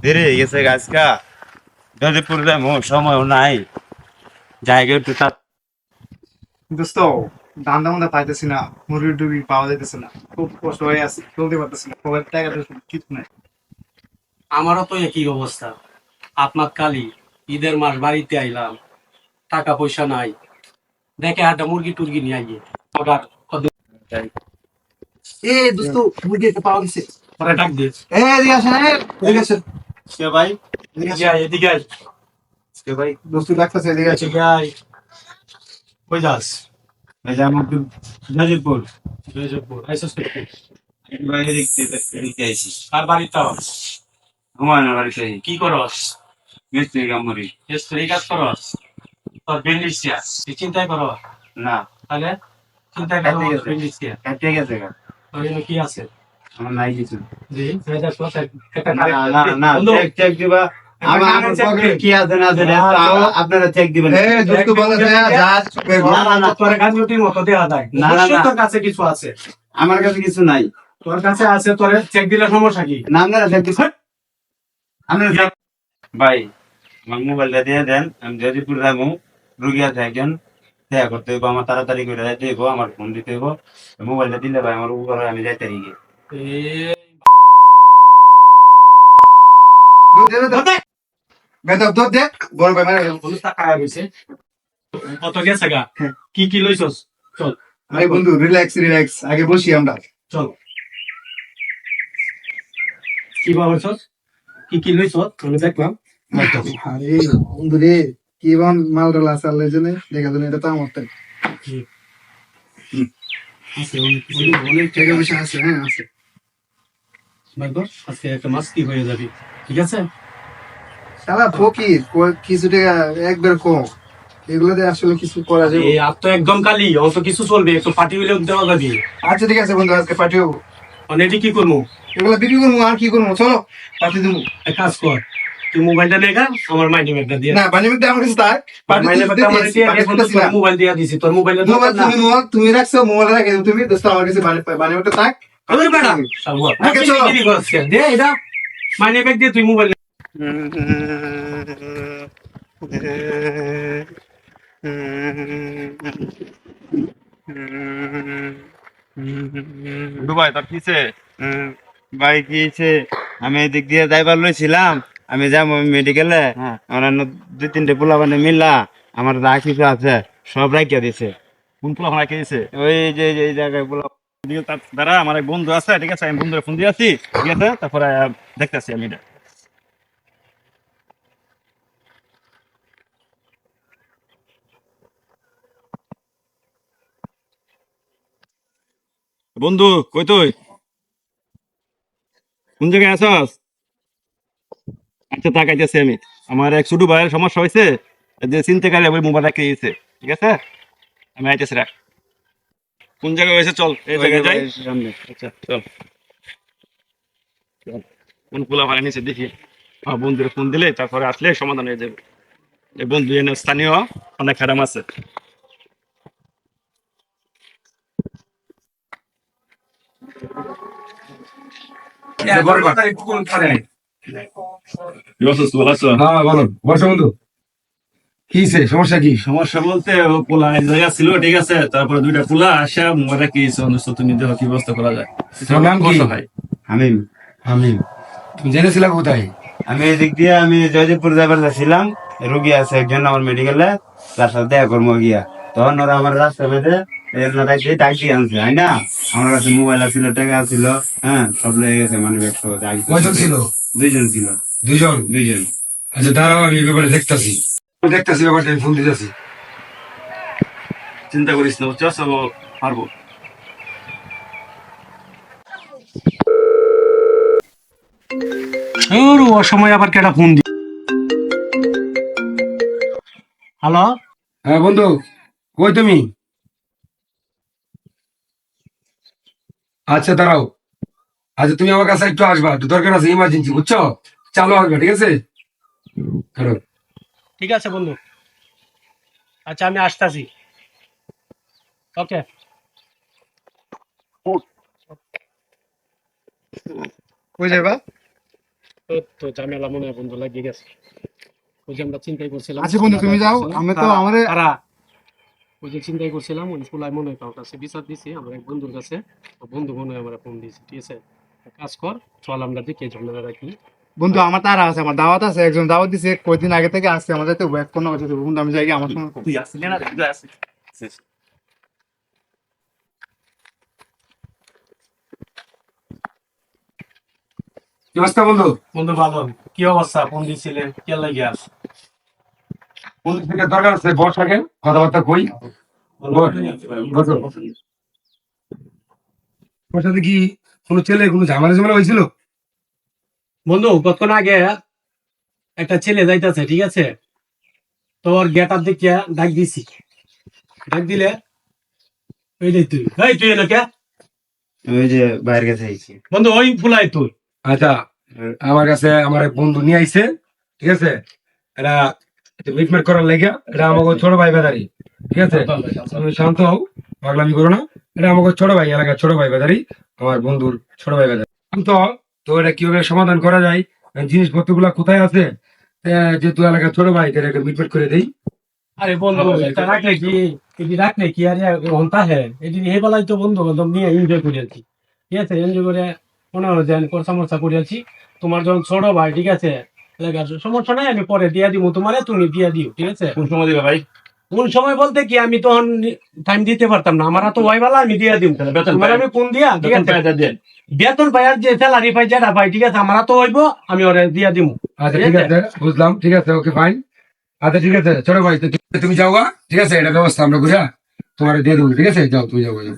দেরি হয়ে গেছে আজকা গাজীপুর যাবো সময়ও নাই জায়গা একটু দোস্ত ধান্দা মান্দা পাইতেছি না, মুরগি টুরগি পাওয়া যাইতেছে না, খুব কষ্ট হয়ে আছে, চলতে পারতেছি না, সবার টাকা কিছু নাই। আমারও তো একই অবস্থা। আপনার কালি ঈদের মাস বাড়িতে আইলাম, টাকা পয়সা নাই, দেখে একটা মুরগি টুরগি নিয়ে আইয়ে আবার এ দোস্ত মুরগি একটা পাওয়া গেছে, পরে ডাক দিয়ে এদিকে আসেন, এদিকে আসেন। কে ভাই এদিকে আয়, এদিকে আয়, কে ভাই দোস্ত ডাকতেছে, এদিকে আসেন। এদিকে আয়। কই যাস? এই যে আমার গাজীপুর জয়জপুর আইসস করতে। ভাই এদিকে আইসি আর বাড়িতে আমার না বাড়িতে কি করস? মিস্ত্রি কামড়ি স্ত্রী কাজ করস? তোর বেন্ডিসিয়া তুই চিন্তাই কর, না তাহলে চিন্তাই কাটে কর গেছে বেন্ডিসিয়া। কাটে গেছে গা তোর এখানে কি আছে? আমার নাই কিছু জি মেজাজ কথা একটা না না না বন্ধু, চেক চেক দিবা আমার আমার check পকেটে দে। কি আছে না আছে না, তো- আপনারা চেক দিবেন দোস্ত বলেছে যা বের কর। না না না তোর গাজীটির মতো দেওয়া যায় না, না, অবশ্যই না। তোর কাছে কিছু আছে, আমার কাছে কিছু নাই তোর কাছে আছে, তোর চেক দিলে সমস্যা কি? না আপনারা চেক দিবেন আপনারা check- ভাই আমার মোবাইলটা দিয়ে দেন আমি গাজীপুর যাবো রুগী আছে একজন দেখা করতে হইব আমার তাড়াতাড়ি করে যাইতে হইব আমার ফোন দিতে হইব মোবাইলটা দিলে ভাই আমার উপর হয়, আমি যাইতে রিগে এ বেদব দর দে, বড় ভাই মারা গেল। বন্ধু টাকা হয়েছে কত গেছে গা? কি কি লইছস? চল আরে বন্ধু রিল্যাক্স রিল্যাক্স, আগে বসি আমরা। চল কি ভাবছস? কি কি লইছস আমি দেখলাম। আরে বন্ধু রে, কি বন মাল ডাল আছে আল্লাহর জন্য, দেখা জন্য এটা তো আমার তাই। আছে অনেক কিছু। অনেক টাকা পয়সা আছে, হ্যাঁ আছে। দেখো আজকে একটা মাস্তি হয়ে যাবি, ঠিক আছে? শালা ফকির, কিছু টাকা একবার কম, এগুলোতে আসলে কিছু করা যাবে। এই আর তো একদম কালি অত কিছু চলবে, একটু পার্টি হইলে দেওয়া যাবে। আচ্ছা ঠিক আছে বন্ধু, আজকে পাঠিয়ে দেবো। অনেক কি করবো? এগুলো বিক্রি করবো, আর কি করবো, চলো পাঠিয়ে দেবো। এক কাজ কর, তুই মোবাইলটা নে গা, আমার মাইন্ড ব্যাগটা দিয়ে না বানি মিনিট আমার কাছে থাক, মাইন্ড ব্যাগটা আমার দিয়ে এখন তো তোর মোবাইল দিয়ে দিছি, তোর মোবাইলে মোবাইল না তুমি রাখছো, মোবাইল রাখে তুমি দোস্ত, আমার কাছে বানি মিনিট থাক। আমার বেটা সালুয়া আগে চলো। দেরি করছিস দে এটা মাইন্ড ব্যাগ দিয়ে তুই মোবাইল দুবাই তোর কিছে ভাই কি হয়েছে আমি এদিক দিয়ে যাইবার লইছিলাম আমি যাবো মেডিকেলে আমার দুই তিনটে পোলা মানে মিলা আমার যা কিছু আছে সব রাখিয়া দিছে কোন পোলা ভাড়া খেয়েছে? ওই যে এই জায়গায় পোলা তার দ্বারা আমার এক বন্ধু আছে, ঠিক আছে, আমি বন্ধুরে ফোন দিয়ে আছি, ঠিক আছে, তারপরে দেখতেছি আমি এটা। বন্ধু কই তুই, কোন জায়গায় আছস? আচ্ছা তাকাইতেছি আমি, আমার এক ছোট ভাইয়ের সমস্যা হয়েছে, যে চিনতে গেলে ওই মোবাইল রেখে দিয়েছে, ঠিক আছে, আমি আইতেছি, রাখ। কোন জায়গায় হয়েছে চল এই জায়গায় যাই। সামনে আচ্ছা চল চল, কোন পোলা ভাড়া নিচে দেখি, আমার বন্ধুরে ফোন দিলে তারপরে আসলে সমাধান হয়ে যাবে। এই বন্ধু এনে স্থানীয় অনেক খারাপ আছে। কি অবস্থা, ভালো আছো? হ্যাঁ বলো, বসো বন্ধু। কি হইছে? সমস্যা কি? সমস্যা বলতে ও পোলা এক জায়গা ছিল, ঠিক আছে, তারপরে দুইটা পোলা আসা মরে কি অনুষ্ঠ, তুমি দেখো কি ব্যবস্থা করা যায়। তোমার নাম কি? ভাই আমি আমি। তুমি জেনেছিলা কোথায়? আমি এদিক দিয়ে আমি জয়দেবপুর যাইবার যাচ্ছিলাম রুগী আছে একজন আমার মেডিকেলে তার সাথে দেখা করবো গিয়া তখন ওরা আমার রাস্তা বেঁধে ট্যাক্সি আনছে তাই না আমার কাছে মোবাইল আছিল টাকা ছিল হ্যাঁ সব লেগে গেছে মানে কয়জন ছিল? দুইজন ছিল দুইজন। দুইজন আচ্ছা দাঁড়াও, আমি এই ব্যাপারে দেখতাছি। দেখতাছি ব্যাপারটা, আমি ফোন দিতেছি। চিন্তা করিস না, বুঝছস, ও পারবো। ওর অসময় আবার কেটা ফোন দি। হ্যালো হ্যাঁ বন্ধু, কই তুমি? আচ্ছা দাঁড়াও, আচ্ছা তুমি আমার কাছে একটু আসবা, একটু দরকার আছে, ইমার্জেন্সি, বুঝছো? চালু আসবে, ঠিক আছে? ধরো। ঠিক আছে বন্ধু, আচ্ছা আমি আসতাছি, ওকে। কই যাবা? তো ঝামেলা মনে হয় বন্ধু লাগিয়ে গেছে। ওই যে আমরা চিন্তাই করছিলাম, আচ্ছা বন্ধু তুমি যাও, আমি তো আমাদের তারা ওই যে চিন্তাই করছিলাম ওই ফুলাই মনে হয় কারোর কাছে বিচার দিছি আমার এক বন্ধুর কাছে। তো বন্ধু মনে হয় আমার ফোন দিয়েছে, ঠিক আছে এক কাজ কর, চল আমরা দেখি এই ঝামেলা রাখি। বন্ধু আমার তারা আছে, আমার দাওয়াত আছে, একজন দাওয়াত দিছে কয়েকদিন আগে থেকে আসছে আমাদের তো ব্যাক কোনো কথা বন্ধু, আমি যাই গিয়ে আমার সঙ্গে তুই আসলি না, তুই আসলি। কি অবস্থা বন্ধু? বন্ধু ভালো, কি অবস্থা? ফোন দিয়েছিলেন কে লাগে আস? বন্ধু থেকে দরকার আছে, বস আগে কথাবার্তা কই। বস। তোর সাথে কি কোনো ছেলে কোনো ঝামেলা ঝামেলা হয়েছিল? বন্ধু কতক্ষণ আগে একটা ছেলে যাইতেছে, ঠিক আছে, তোর গেট আপ দেখিয়া ডাক দিছি, ডাক দিলে ওই যে তুই, এই তুই এলো কে? ওই যে বাইরের কাছে আইছি। বন্ধু ওই ফুলাই তুই। আচ্ছা, আমার কাছে আমার এক বন্ধু নিয়ে আইছে, ঠিক আছে, এটা মিটমেট করার লেগে, এটা আমাকে ছোট ভাই বেদারি, ঠিক আছে, তুমি শান্ত হও, পাগলামি করো না, এটা আমাকে ছোট ভাই, এলাকার ছোট ভাই বেদারি, আমার বন্ধুর ছোট ভাই বেদারি। শান্ত হও, তো এটা কিভাবে সমাধান করা যায়, জিনিসপত্র গুলা কোথায় আছে, যেহেতু এলাকার ছোট ভাই, তাহলে একটা মিটমেট করে দেই। আরে বন্ধু এটা রাখলে কি, এটি রাখলে কি আর ঘন্টা হ্যাঁ, এটি এই বেলায় তো বন্ধু বান্ধব নিয়ে এনজয় করেছি, ঠিক আছে, এনজয় করে মনে হয় যে খরচা মরচা করেছি। তোমার যখন ছোট ভাই, ঠিক আছে, এলাকার সমস্যা নাই, আমি পরে দিয়া দিব তোমারে, তুমি দিয়া দিও, ঠিক আছে। কোন সময় দিবে ভাই? কোন সময় বলতে কি, আমি তখন টাইম দিতে পারতাম না, আমার তো ওই বেলা আমি দিয়া দিব, বেতন তোমার পাই। আমি ফোন দিয়া, ঠিক বেতন আছে, পাই, যা দেন। বেতন পাই আর যে স্যালারি পাই যেটা পাই, ঠিক আছে, আমার তো হইব, আমি ওরে দিয়া দিব। আচ্ছা ঠিক আছে, বুঝলাম, ঠিক আছে, ওকে ফাইন। আচ্ছা ঠিক আছে ছোট ভাই, তো তুমি যাও গা, ঠিক আছে, এটা ব্যবস্থা আমরা ঘুরে তোমার দিয়ে দেবো, ঠিক আছে, যাও তুমি যাও যাও।